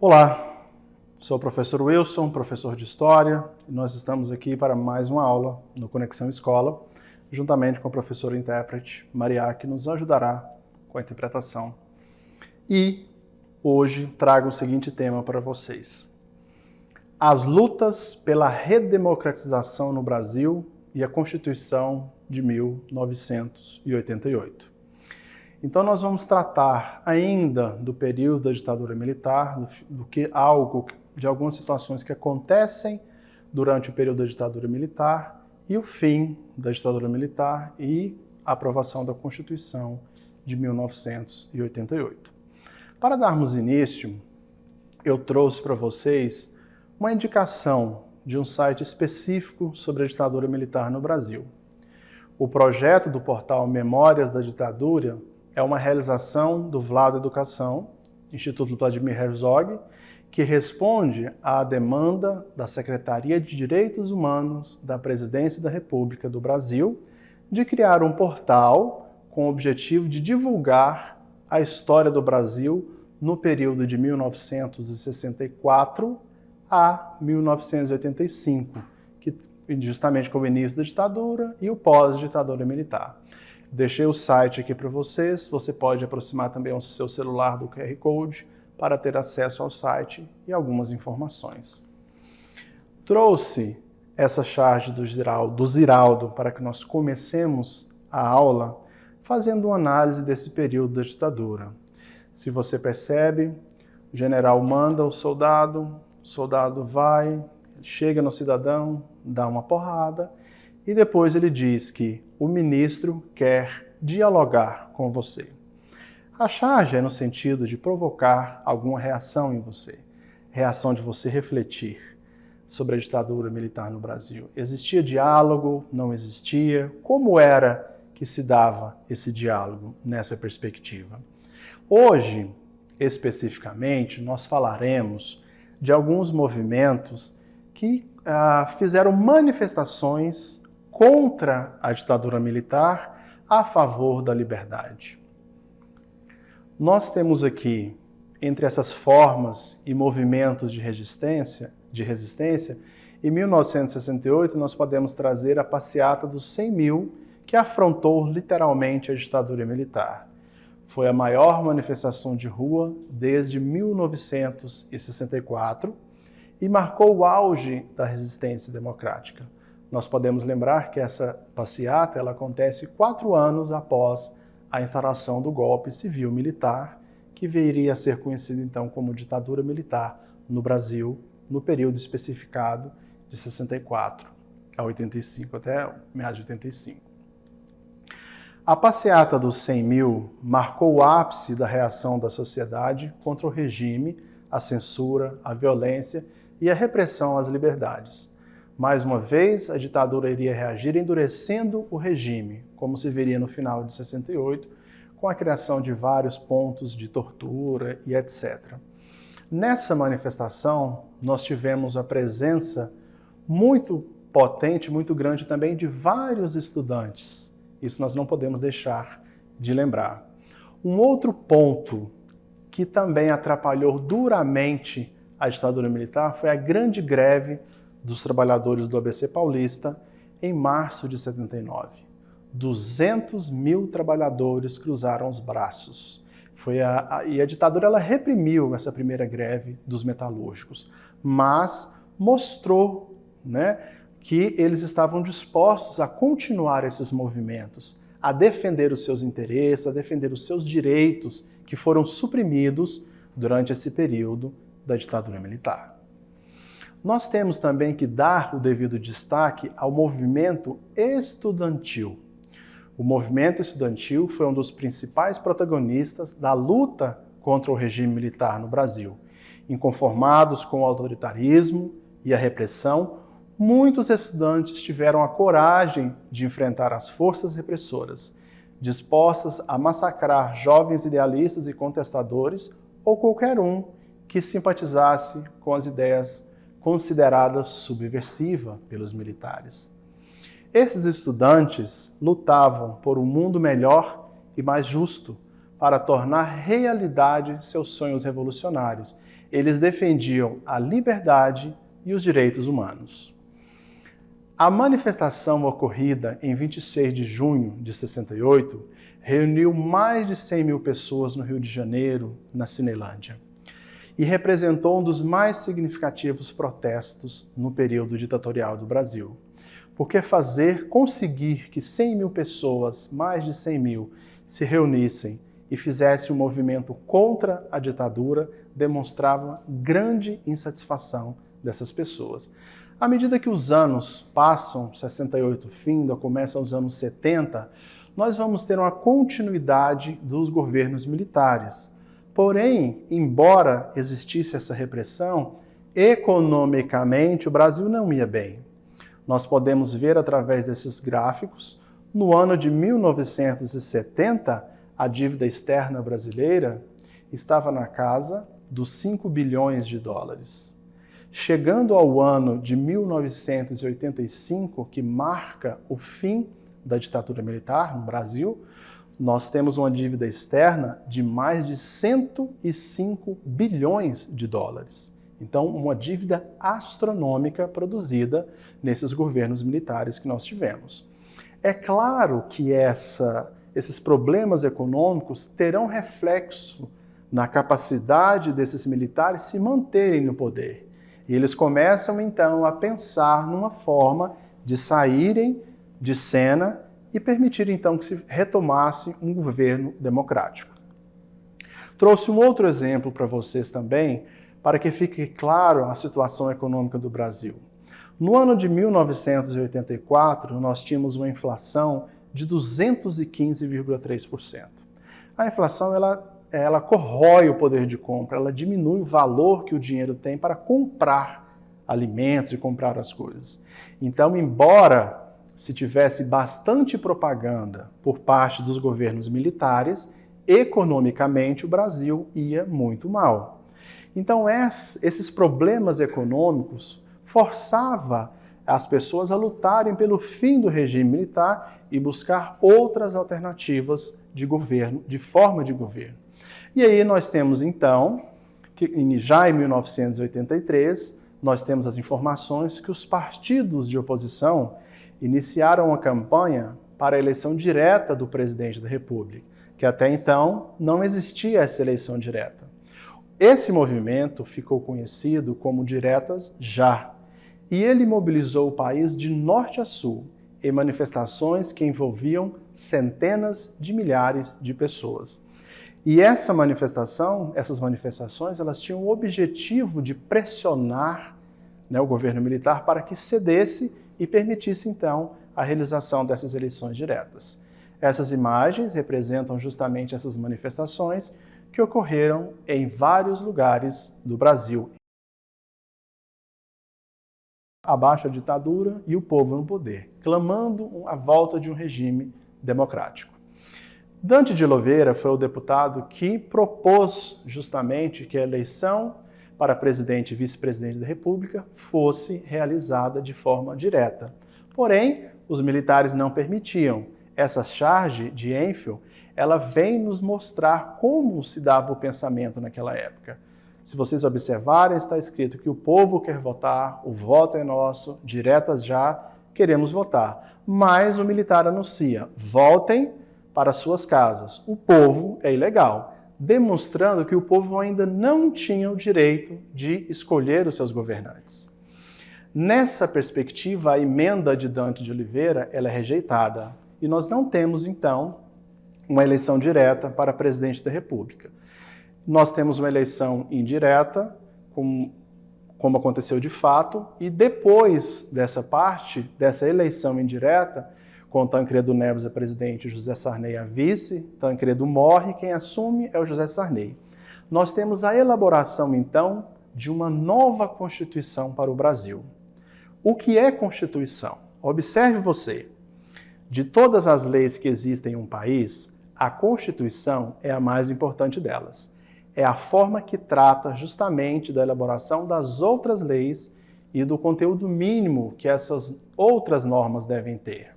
Olá, sou o professor Wilson, professor de História, e nós estamos aqui para mais uma aula no Conexão Escola, juntamente com a professora intérprete Maria, que nos ajudará com a interpretação. E hoje trago o seguinte tema para vocês: as lutas pela redemocratização no Brasil e a Constituição de 1988. Então nós vamos tratar ainda do período da ditadura militar, de algumas situações que acontecem durante o período da ditadura militar e o fim da ditadura militar e a aprovação da Constituição de 1988. Para darmos início, eu trouxe para vocês uma indicação de um site específico sobre a ditadura militar no Brasil. O projeto do portal Memórias da Ditadura é uma realização do Vlado Educação, Instituto Vladimir Herzog, que responde à demanda da Secretaria de Direitos Humanos da Presidência da República do Brasil de criar um portal com o objetivo de divulgar a história do Brasil no período de 1964 a 1985, que justamente com o início da ditadura e o pós-ditadura militar. Deixei o site aqui para vocês, você pode aproximar também o seu celular do QR Code para ter acesso ao site e algumas informações. Trouxe essa charge do Ziraldo para que nós comecemos a aula fazendo uma análise desse período da ditadura. Se você percebe, o general manda o soldado vai, chega no cidadão, dá uma porrada e depois ele diz que o ministro quer dialogar com você. A charge é no sentido de provocar alguma reação em você, reação de você refletir sobre a ditadura militar no Brasil. Existia diálogo? Não existia? Como era que se dava esse diálogo nessa perspectiva? Hoje, especificamente, nós falaremos de alguns movimentos que fizeram manifestações contra a ditadura militar a favor da liberdade. Nós temos aqui, entre essas formas e movimentos de resistência, em 1968 nós podemos trazer a passeata dos 100 mil, que afrontou literalmente a ditadura militar. Foi a maior manifestação de rua desde 1964 e marcou o auge da resistência democrática. Nós podemos lembrar que essa passeata ela acontece 4 anos após a instalação do golpe civil-militar, que viria a ser conhecido então como ditadura militar no Brasil, no período especificado de 64 a 85, até meados de 85. A passeata dos 100 mil marcou o ápice da reação da sociedade contra o regime, a censura, a violência e a repressão às liberdades. Mais uma vez, a ditadura iria reagir endurecendo o regime, como se veria no final de 68, com a criação de vários pontos de tortura e etc. Nessa manifestação, nós tivemos a presença muito potente, muito grande também de vários estudantes. Isso nós não podemos deixar de lembrar. Um outro ponto que também atrapalhou duramente a ditadura militar foi a grande greve dos trabalhadores do ABC Paulista em março de 79. 200 mil trabalhadores cruzaram os braços. E a ditadura ela reprimiu essa primeira greve dos metalúrgicos, mas mostrou, que eles estavam dispostos a continuar esses movimentos, a defender os seus interesses, a defender os seus direitos que foram suprimidos durante esse período da ditadura militar. Nós temos também que dar o devido destaque ao movimento estudantil. O movimento estudantil foi um dos principais protagonistas da luta contra o regime militar no Brasil. Inconformados com o autoritarismo e a repressão, muitos estudantes tiveram a coragem de enfrentar as forças repressoras, dispostas a massacrar jovens idealistas e contestadores ou qualquer um que simpatizasse com as ideias considerada subversiva pelos militares. Esses estudantes lutavam por um mundo melhor e mais justo, para tornar realidade seus sonhos revolucionários. eles defendiam a liberdade e os direitos humanos. A manifestação ocorrida em 26 de junho de 68 reuniu mais de 100 mil pessoas no Rio de Janeiro, na Cinelândia, e representou um dos mais significativos protestos no período ditatorial do Brasil. Porque conseguir que 100 mil pessoas, mais de 100 mil, se reunissem e fizessem um movimento contra a ditadura, demonstrava grande insatisfação dessas pessoas. À medida que os anos passam, 68 finda, começam os anos 70, nós vamos ter uma continuidade dos governos militares. Porém, embora existisse essa repressão, economicamente o Brasil não ia bem. Nós podemos ver através desses gráficos, no ano de 1970, a dívida externa brasileira estava na casa dos 5 bilhões de dólares. Chegando ao ano de 1985, que marca o fim da ditadura militar no Brasil, nós temos uma dívida externa de mais de 105 bilhões de dólares. Então, uma dívida astronômica produzida nesses governos militares que nós tivemos. É claro que esses problemas econômicos terão reflexo na capacidade desses militares se manterem no poder. E eles começam, então, a pensar numa forma de saírem de cena e permitir, então, que se retomasse um governo democrático. Trouxe um outro exemplo para vocês também, para que fique claro a situação econômica do Brasil. No ano de 1984, nós tínhamos uma inflação de 215,3%. A inflação, ela corrói o poder de compra, ela diminui o valor que o dinheiro tem para comprar alimentos e comprar as coisas. Então, embora se tivesse bastante propaganda por parte dos governos militares, economicamente o Brasil ia muito mal. Então, esses problemas econômicos forçavam as pessoas a lutarem pelo fim do regime militar e buscar outras alternativas de governo, de forma de governo. E aí nós temos, então, que já em 1983, nós temos as informações que os partidos de oposição iniciaram uma campanha para a eleição direta do presidente da República, que até então não existia essa eleição direta. Esse movimento ficou conhecido como Diretas Já, e ele mobilizou o país de norte a sul em manifestações que envolviam centenas de milhares de pessoas. E essas manifestações, elas tinham o objetivo de pressionar, o governo militar para que cedesse e permitisse, então, a realização dessas eleições diretas. Essas imagens representam justamente essas manifestações que ocorreram em vários lugares do Brasil. Abaixo a ditadura e o povo no poder, clamando a volta de um regime democrático. Dante de Oliveira foi o deputado que propôs justamente que a eleição para presidente e vice-presidente da República fosse realizada de forma direta. Porém, os militares não permitiam. Essa charge de Enfield, ela vem nos mostrar como se dava o pensamento naquela época. Se vocês observarem, está escrito que o povo quer votar, o voto é nosso, diretas já, queremos votar. Mas o militar anuncia, voltem para suas casas. O povo é ilegal, demonstrando que o povo ainda não tinha o direito de escolher os seus governantes. Nessa perspectiva, a emenda de Dante de Oliveira ela é rejeitada e nós não temos, então, uma eleição direta para presidente da República. Nós temos uma eleição indireta, como aconteceu de fato, e depois dessa eleição indireta, com Tancredo Neves a presidente e José Sarney a vice, Tancredo morre, quem assume é o José Sarney. Nós temos a elaboração, então, de uma nova Constituição para o Brasil. O que é Constituição? Observe você, de todas as leis que existem em um país, a Constituição é a mais importante delas. É a forma que trata justamente da elaboração das outras leis e do conteúdo mínimo que essas outras normas devem ter.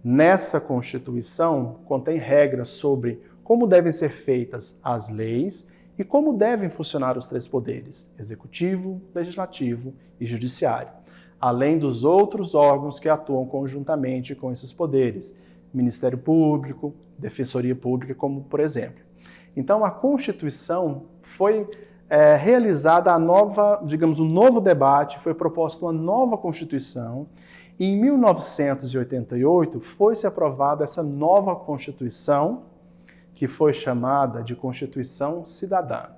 Nessa Constituição contém regras sobre como devem ser feitas as leis e como devem funcionar os três poderes, executivo, legislativo e judiciário, além dos outros órgãos que atuam conjuntamente com esses poderes, Ministério Público, Defensoria Pública, como por exemplo. Então a Constituição foi realizada um novo debate, foi proposta uma nova Constituição, e em 1988 foi-se aprovada essa nova Constituição, que foi chamada de Constituição Cidadã.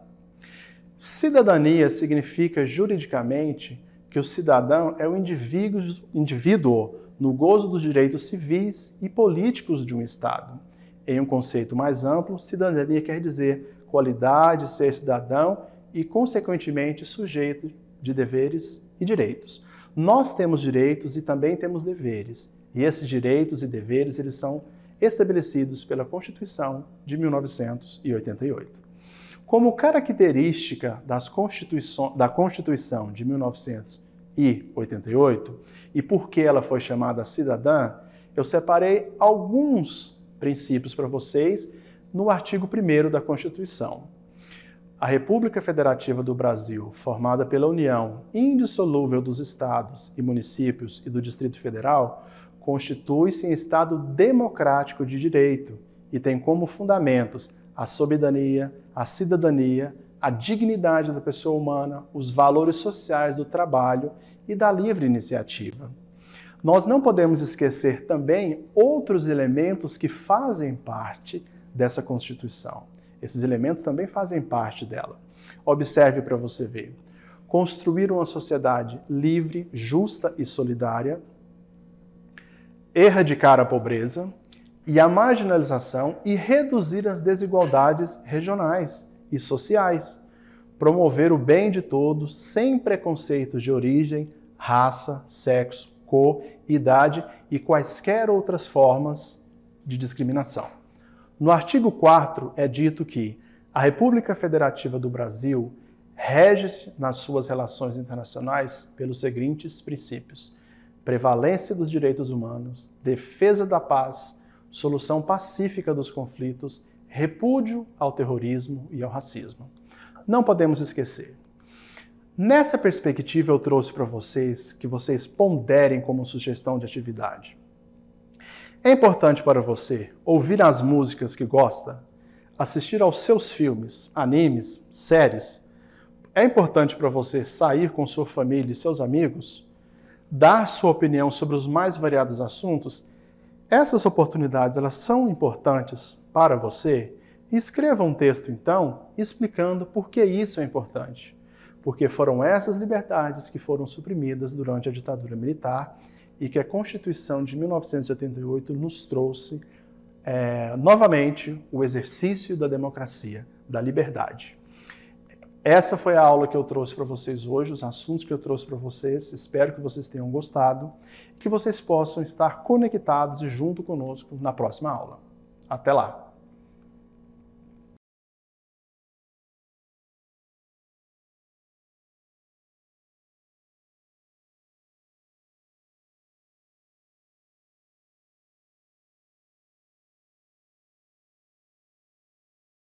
Cidadania significa juridicamente que o cidadão é o indivíduo no gozo dos direitos civis e políticos de um Estado. Em um conceito mais amplo, cidadania quer dizer qualidade de ser cidadão e, consequentemente, sujeito de deveres e direitos. Nós temos direitos e também temos deveres, e esses direitos e deveres eles são estabelecidos pela Constituição de 1988. Como característica da Constituição de 1988, e por que ela foi chamada cidadã, eu separei alguns princípios para vocês no artigo 1º da Constituição. A República Federativa do Brasil, formada pela união indissolúvel dos estados e municípios e do Distrito Federal, constitui-se em Estado democrático de direito e tem como fundamentos a soberania, a cidadania, a dignidade da pessoa humana, os valores sociais do trabalho e da livre iniciativa. Nós não podemos esquecer também outros elementos que fazem parte dessa Constituição. Esses elementos também fazem parte dela. Observe para você ver. Construir uma sociedade livre, justa e solidária, erradicar a pobreza e a marginalização e reduzir as desigualdades regionais e sociais, promover o bem de todos sem preconceitos de origem, raça, sexo, cor, idade e quaisquer outras formas de discriminação. No artigo 4 é dito que a República Federativa do Brasil rege nas suas relações internacionais pelos seguintes princípios: prevalência dos direitos humanos, defesa da paz, solução pacífica dos conflitos, repúdio ao terrorismo e ao racismo. Não podemos esquecer. Nessa perspectiva eu trouxe para vocês que vocês ponderem como sugestão de atividade. É importante para você ouvir as músicas que gosta, assistir aos seus filmes, animes, séries. É importante para você sair com sua família e seus amigos, dar sua opinião sobre os mais variados assuntos. Essas oportunidades elas são importantes para você. Escreva um texto, então, explicando por que isso é importante. Porque foram essas liberdades que foram suprimidas durante a ditadura militar e que a Constituição de 1988 nos trouxe novamente o exercício da democracia, da liberdade. Essa foi a aula que eu trouxe para vocês hoje, os assuntos que eu trouxe para vocês. Espero que vocês tenham gostado e que vocês possam estar conectados e junto conosco na próxima aula. Até lá!